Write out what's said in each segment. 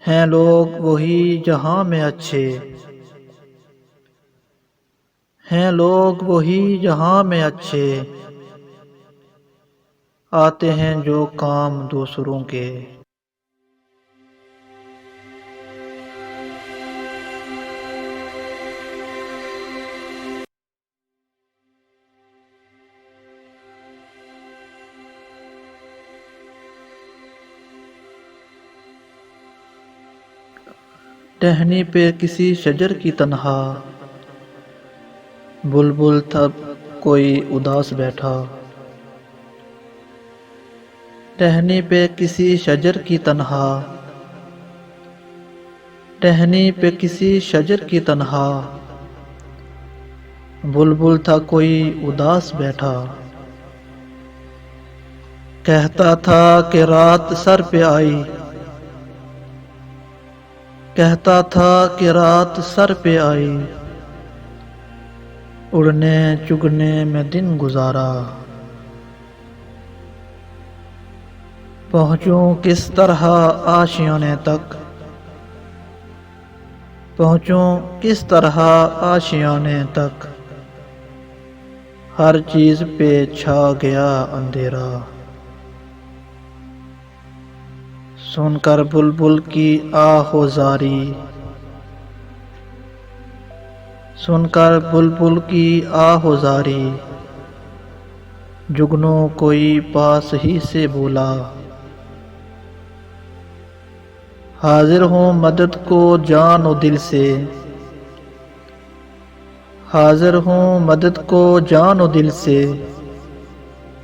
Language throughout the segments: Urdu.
ہیں لوگ وہی جہاں میں اچھے، ہیں لوگ وہی جہاں میں اچھے، آتے ہیں جو کام دوسروں کے۔ ٹہنی پہ کسی شجر کی تنہا، بلبل تب کوئی اداس بیٹھا۔ ٹہنی پہ کسی شجر کی تنہا، ٹہنی پہ کسی شجر کی تنہا، بلبل تھا کوئی اداس بیٹھا۔ کہتا تھا کہ رات سر پہ آئی، کہتا تھا کہ رات سر پہ آئی، اڑنے چگنے میں دن گزارا۔ پہنچوں کس طرح آشیانے تک، پہنچوں کس طرح آشیانے تک، ہر چیز پہ چھا گیا اندھیرا۔ سن کر بلبل کی آہ و زاری، سن کر بلبل کی آہ و زاری، جگنو کوئی پاس ہی سے بولا۔ حاضر ہوں مدد کو جان و دل سے، حاضر ہوں مدد کو جان و دل سے،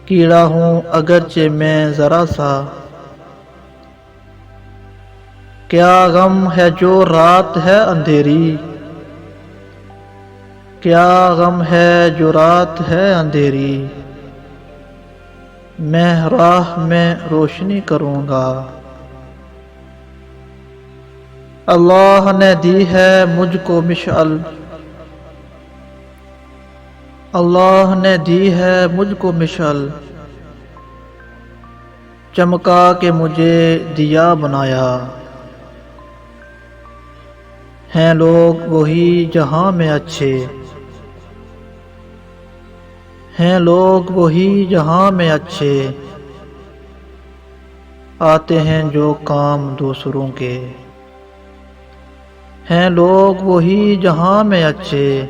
کیڑا ہوں اگرچہ میں ذرا سا۔ کیا غم ہے جو رات ہے اندھیری، کیا غم ہے جو رات ہے اندھیری، میں راہ میں روشنی کروں گا۔ اللہ نے دی ہے مجھ کو مشعل، اللہ نے دی ہے مجھ کو مشعل، چمکا کے مجھے دیا بنایا۔ ہیں لوگ وہی جہاں میں اچھے، ہیں لوگ وہی جہاں میں اچھے، آتے ہیں جو کام دوسروں کے۔ ہیں لوگ وہی جہاں میں اچھے،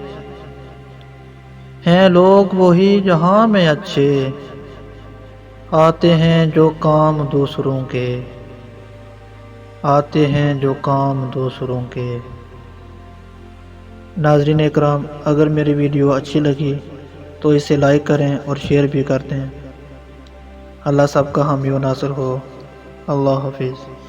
ہیں لوگ وہی جہاں میں اچھے، آتے ہیں جو کام دوسروں کے، آتے ہیں جو کام دوسروں کے۔ ناظرین اکرام، اگر میری ویڈیو اچھی لگی تو اسے لائک کریں اور شیئر بھی کر دیں۔ اللہ سب کا حامی و ناصر ہو۔ اللہ حافظ۔